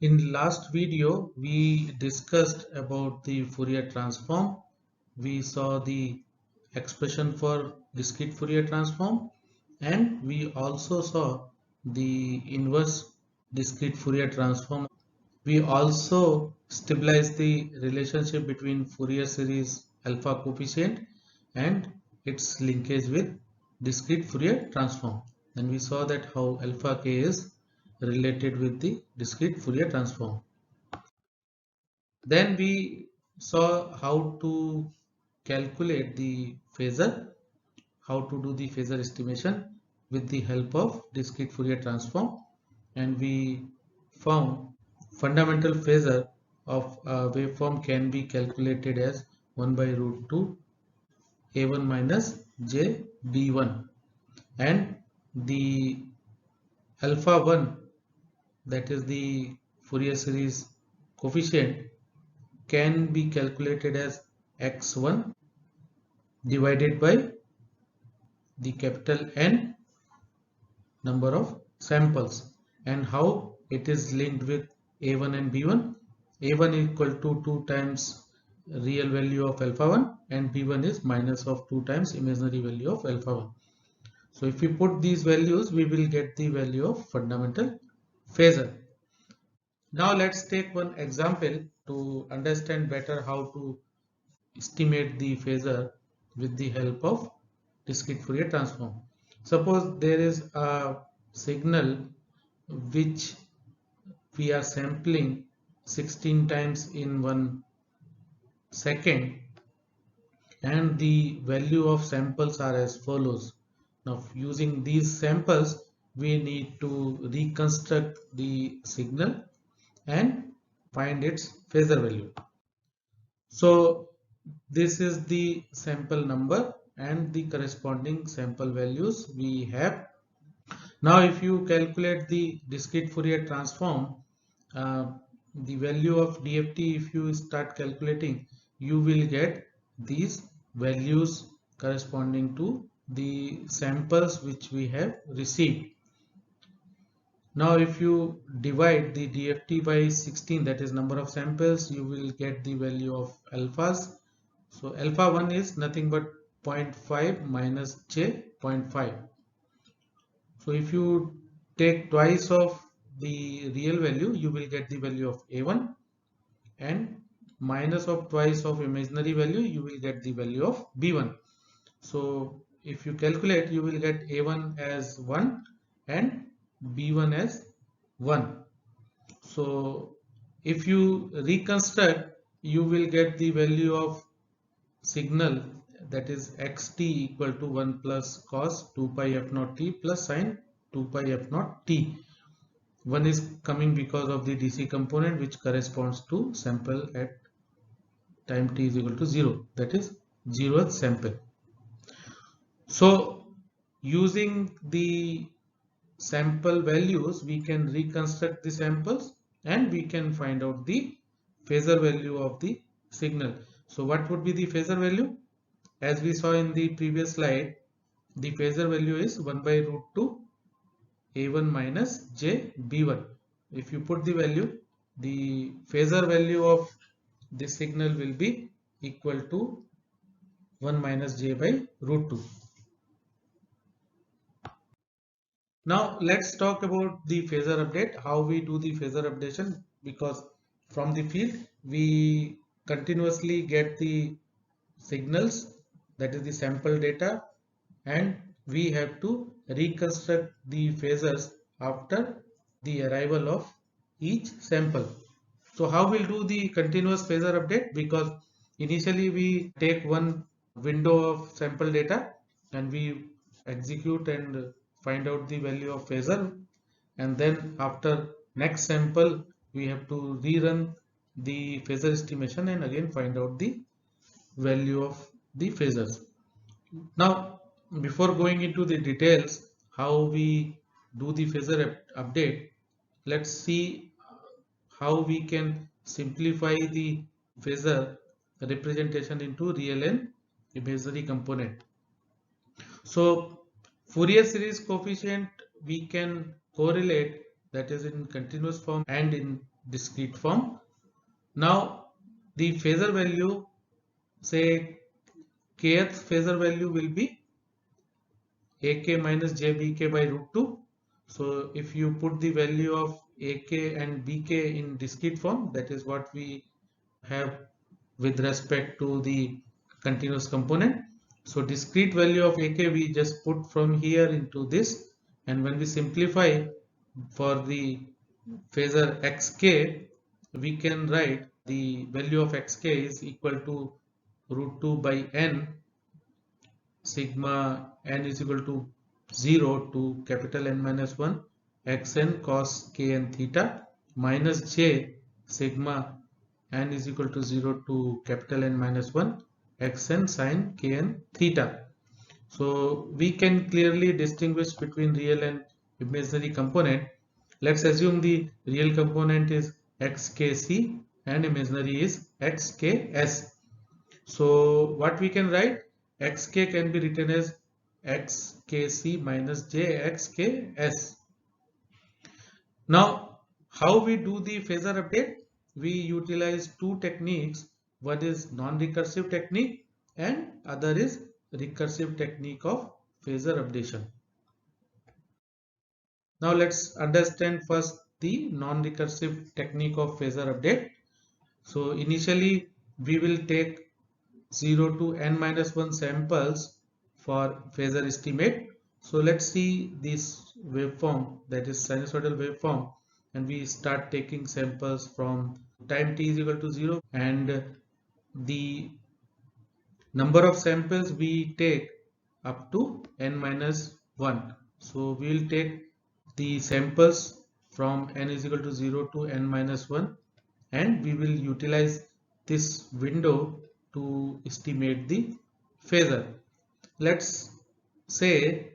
In last video, we discussed about the Fourier transform. We saw the expression for discrete Fourier transform, and we also saw the inverse discrete Fourier transform. We also stabilized the relationship between Fourier series alpha coefficient and its linkage with discrete Fourier transform. And we saw that how alpha k is related with the discrete Fourier transform. Then we saw how to calculate the phasor, how to do the phasor estimation with the help of discrete Fourier transform, and we found fundamental phasor of a waveform can be calculated as 1 by root 2 a1 minus j b1, and the alpha 1, that is the Fourier series coefficient, can be calculated as x1 divided by the capital N number of samples, and how it is linked with A1 and B1. A1 equal to 2 times real value of alpha 1 and B1 is minus of 2 times imaginary value of alpha 1. So if we put these values, we will get the value of fundamental phasor. Now let's take one example to understand better how to estimate the phasor with the help of discrete Fourier transform. Suppose there is a signal which we are sampling 16 times in 1 second, and the value of samples are as follows. Now using these samples, we need to reconstruct the signal and find its phasor value. So this is the sample number and the corresponding sample values we have. Now if you calculate the discrete Fourier transform, uh, the value of DFT, if you start calculating, you will get these values corresponding to the samples which we have received. Now if you divide the DFT by 16, that is number of samples, you will get the value of alphas. So alpha 1 is nothing but 0.5 minus j 0.5. So if you take twice of the real value, you will get the value of A1, and minus of twice of imaginary value, you will get the value of B1. So if you calculate, you will get A1 as 1 and B1 as 1. So if you reconstruct, you will get the value of signal, that is xt equal to 1 plus cos 2 pi f naught t plus sine 2 pi f naught t. 1 is coming because of the DC component which corresponds to sample at time t is equal to 0, that is 0th sample. So using the sample values, we can reconstruct the samples and we can find out the phasor value of the signal. So what would be the phasor value? As we saw in the previous slide, the phasor value is 1 by root 2 a1 minus j b1. If you put the value, the phasor value of this signal will be equal to 1 minus j by root 2. Now let's talk about the phasor update, how we do the phasor updation, because from the field we continuously get the signals, that is the sample data, and we have to reconstruct the phasors after the arrival of each sample. So how we'll do the continuous phasor update? Because initially we take one window of sample data and we execute and find out the value of phasor, and then after next sample we have to rerun the phasor estimation and again find out the value of the phasors. Now before going into the details how we do the phasor update, let's see how we can simplify the phasor representation into real and imaginary component. So Fourier series coefficient we can correlate, that is in continuous form and in discrete form. Now the phasor value, say kth phasor value will be ak minus jbk by root 2. So if you put the value of ak and bk in discrete form, that is what we have with respect to the continuous component. So discrete value of ak we just put from here into this, and when we simplify for the phasor xk, we can write the value of xk is equal to root 2 by n sigma n is equal to 0 to capital N minus 1 xn cos kn theta minus j sigma n is equal to 0 to capital N minus 1 xn sin kn theta. So we can clearly distinguish between real and imaginary component. Let's assume the real component is xkc and imaginary is xks. So what we can write, xk can be written as xkc minus jxks. Now how we do the phasor update? We utilize two techniques. One is non-recursive technique and other is recursive technique of phasor updation. Now let's understand first the non-recursive technique of phasor update. So initially we will take 0 to n minus 1 samples for phasor estimate. So let's see this waveform, that is sinusoidal waveform, and we start taking samples from time t is equal to 0, and the number of samples we take up to n minus 1. So we will take the samples from n is equal to 0 to n minus 1, and we will utilize this window to estimate the phasor. Let's say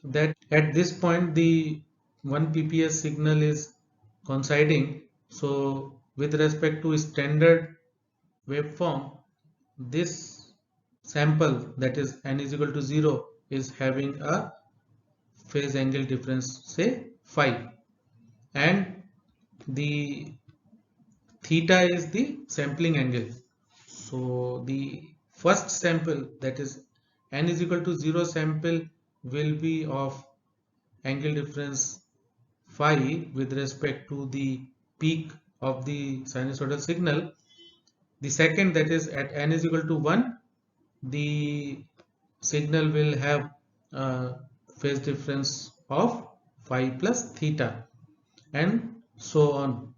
that at this point the 1 pps signal is coinciding. So with respect to standard waveform, this sample, that is n is equal to 0, is having a phase angle difference, say phi, and the theta is the sampling angle. So the first sample, that is n is equal to 0 sample, will be of angle difference phi with respect to the peak of the sinusoidal signal. The second, that is at n is equal to 1, the signal will have a phase difference of phi plus theta, and so on.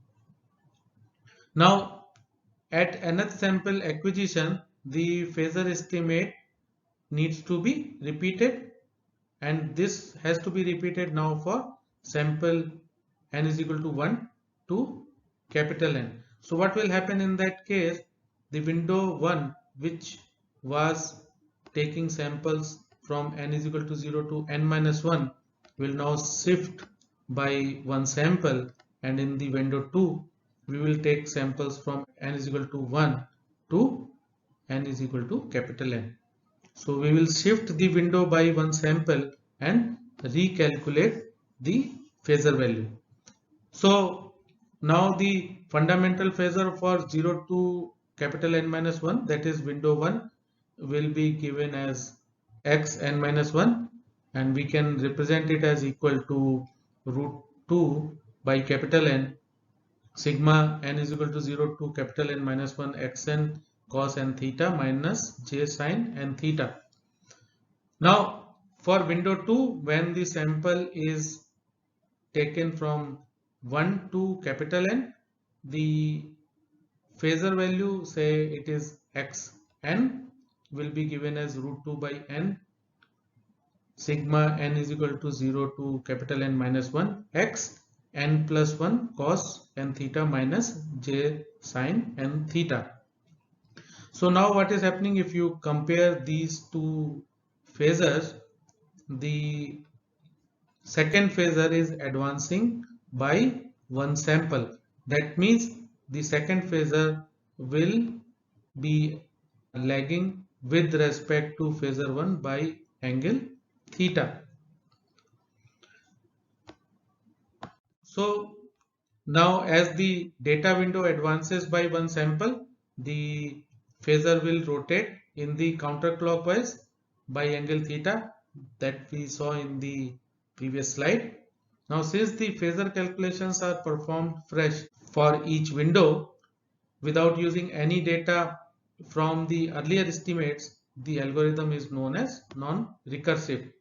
Now at nth sample acquisition, the phasor estimate needs to be repeated, and this has to be repeated now for sample n is equal to 1 to capital N. So what will happen in that case? The window 1, which was taking samples from n is equal to 0 to n minus 1, will now shift by one sample, and in the window 2 we will take samples from n is equal to 1 to n is equal to capital N. So we will shift the window by one sample and recalculate the phasor value. So now the fundamental phasor for 0 to capital N minus 1, that is window 1, will be given as x n minus 1, and we can represent it as equal to root 2 by capital N sigma n is equal to 0 to capital N minus 1 xn cos n theta minus j sin n theta. Now for window 2, when the sample is taken from 1 to capital N, the phasor value, say it is xn, will be given as root 2 by n sigma n is equal to 0 to capital N minus 1 x n plus 1 cos n theta minus j sin n theta. So now what is happening, if you compare these two phasors, the second phasor is advancing by one sample. That means the second phasor will be lagging with respect to phasor 1 by angle theta. So Now as the data window advances by one sample, the phasor will rotate in the counterclockwise by angle theta that we saw in the previous slide. Now since the phasor calculations are performed fresh for each window without using any data from the earlier estimates, the algorithm is known as non-recursive.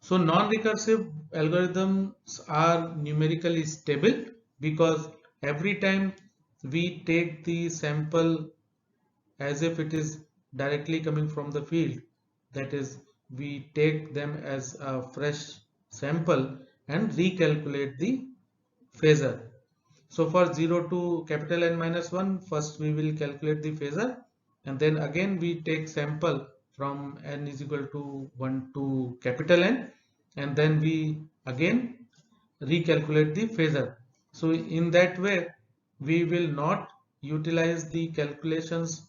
So non-recursive algorithms are numerically stable because every time we take the sample as if it is directly coming from the field, that is, we take them as a fresh sample and recalculate the phasor. So for 0 to capital N minus 1, first we will calculate the phasor, and then again we take sample from n is equal to 1 to capital N, and then we again recalculate the phasor. So in that way we will not utilize the calculations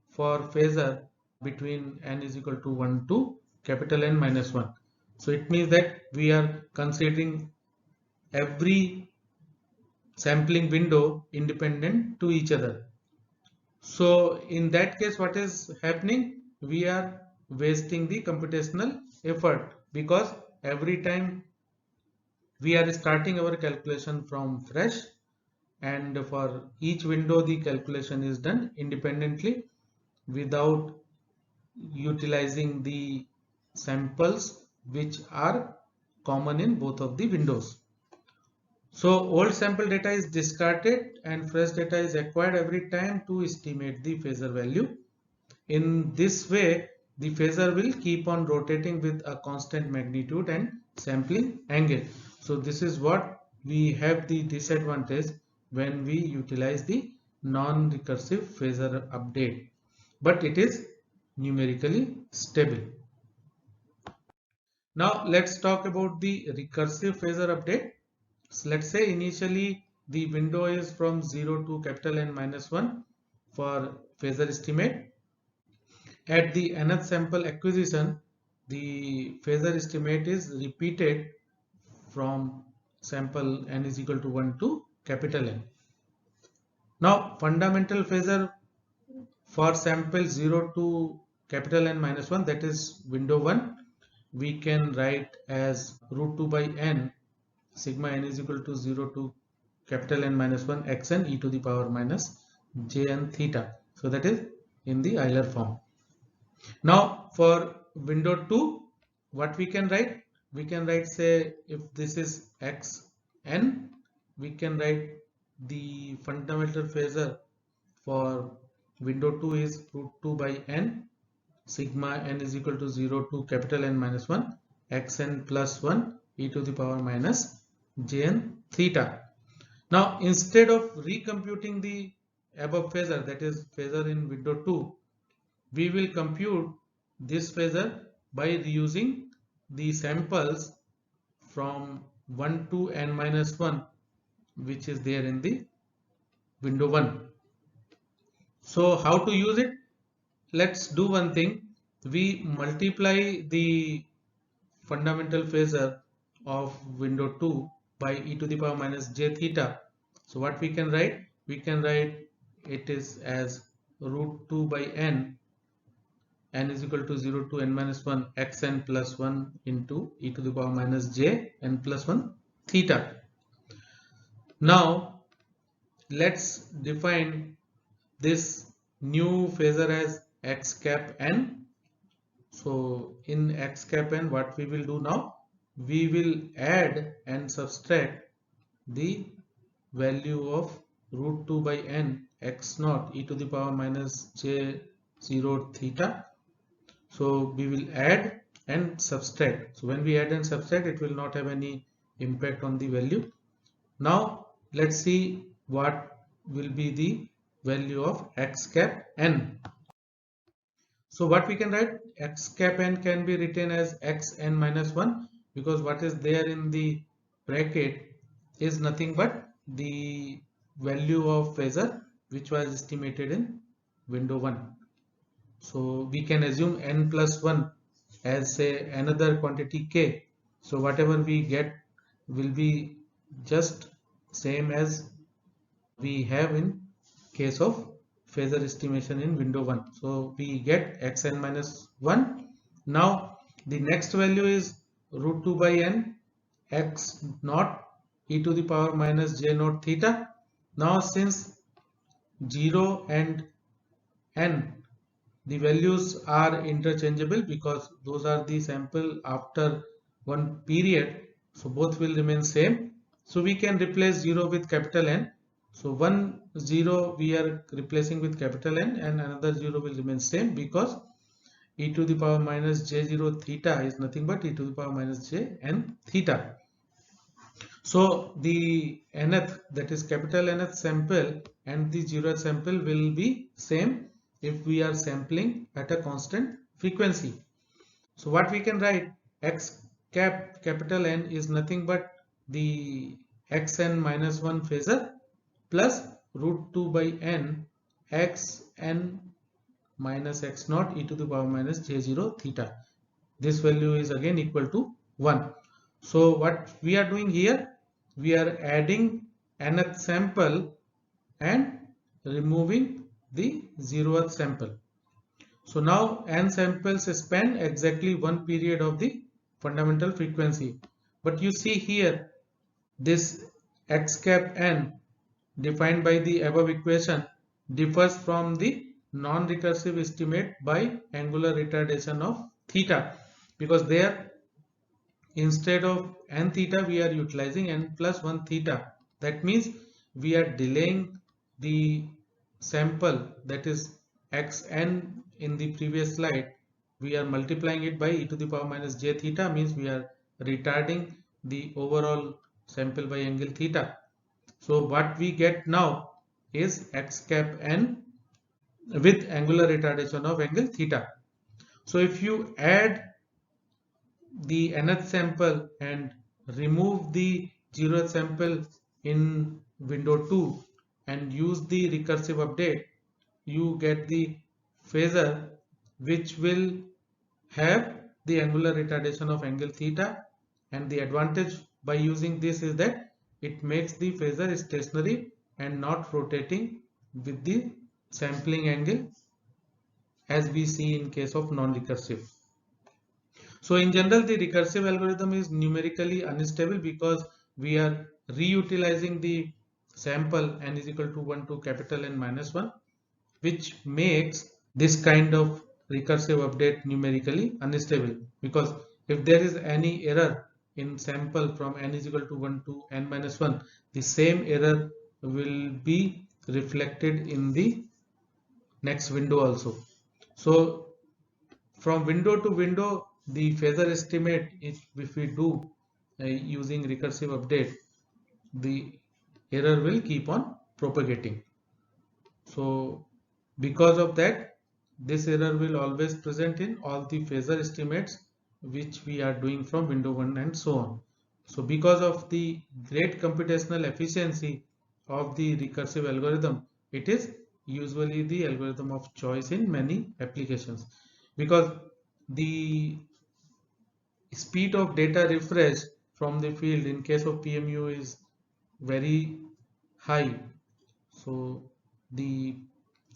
for phasor between n is equal to 1 to capital N minus 1. So it means that we are considering every sampling window independent to each other. So in that case, what is happening? We are wasting the computational effort because every time we are starting our calculation from fresh, and for each window the calculation is done independently without utilizing the samples which are common in both of the windows. So old sample data is discarded and fresh data is acquired every time to estimate the phasor value. In this way, the phasor will keep on rotating with a constant magnitude and sampling angle. So this is what we have the disadvantage when we utilize the non-recursive phasor update, but it is numerically stable. Now let's talk about the recursive phasor update. So let's say initially the window is from 0 to capital N minus 1 for phasor estimate. At the nth sample acquisition, the phasor estimate is repeated from sample n is equal to 1 to capital N. Now fundamental phasor for sample 0 to capital N minus 1, that is window 1, we can write as root 2 by n sigma n is equal to 0 to capital N minus 1 xn e to the power minus jn theta. So that is in the Euler form. Now for window 2, what we can write? We can write, say, if this is xn, we can write the fundamental phasor for window 2 is root 2 by n sigma n is equal to 0 to capital N minus 1 xn plus 1 e to the power minus jn theta. Now instead of recomputing the above phasor, that is phasor in window 2, we will compute this phasor by reusing the samples from 1 to n minus 1 which is there in the window 1. So how to use it? Let's do one thing. We multiply the fundamental phasor of window 2 by e to the power minus j theta. So what we can write? We can write it is as root 2 by n is equal to 0 to n minus 1 xn plus 1 into e to the power minus j n plus 1 theta. Now let's define this new phasor as x cap n. So in x cap n, what we will do now? We will add and subtract the value of root 2 by n x naught e to the power minus j 0 theta. So we will add and subtract. So when we add and subtract, it will not have any impact on the value. Now let's see what will be the value of x cap n. So what we can write? X cap n can be written as x n minus 1 because what is there in the bracket is nothing but the value of phasor which was estimated in window 1. So we can assume n plus 1 as, say, another quantity k. So whatever we get will be just same as we have in case of phasor estimation in window 1. So we get xn minus 1. Now the next value is root 2 by n x naught e to the power minus j naught theta. Now since 0 and n, the values are interchangeable because those are the sample after one period, so both will remain same. So we can replace 0 with capital N. So 0 we are replacing with capital N, and another 0 will remain same because e to the power minus j0 theta is nothing but e to the power minus j n theta. So the nth, that is capital Nth sample and the 0th sample will be same if we are sampling at a constant frequency. So what we can write, x capital N is nothing but the xn minus 1 phasor plus root 2 by n xn minus x naught e to the power minus j0 theta. This value is again equal to 1. So what we are doing here, we are adding nth sample and removing the 0th sample. So now n samples span exactly one period of the fundamental frequency. But you see here, this x cap n defined by the above equation differs from the non-recursive estimate by angular retardation of theta, because there instead of n theta we are utilizing n plus 1 theta. That means we are delaying the sample, that is xn in the previous slide, we are multiplying it by e to the power minus j theta, means we are retarding the overall sample by angle theta. So what we get now is x cap n with angular retardation of angle theta. So if you add the nth sample and remove the 0th sample in window 2 and use the recursive update, you get the phasor which will have the angular retardation of angle theta, and the advantage by using this is that it makes the phasor stationary and not rotating with the sampling angle as we see in case of non-recursive. So in general, the recursive algorithm is numerically unstable because we are reutilizing the sample n is equal to 1 to capital N minus 1, which makes this kind of recursive update numerically unstable, because if there is any error in sample from n is equal to 1 to n minus 1, the same error will be reflected in the next window also. So from window to window, the phasor estimate, if we do using recursive update, the error will keep on propagating. So because of that, this error will always present in all the phasor estimates which we are doing from window 1 and so on. So because of the great computational efficiency of the recursive algorithm, it is usually the algorithm of choice in many applications, because the speed of data refresh from the field in case of PMU is very high. So the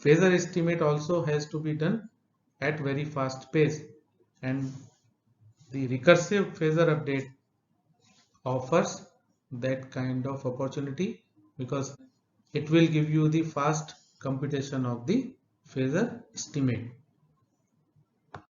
phasor estimate also has to be done at very fast pace, and the recursive phasor update offers that kind of opportunity because it will give you the fast computation of the phasor estimate.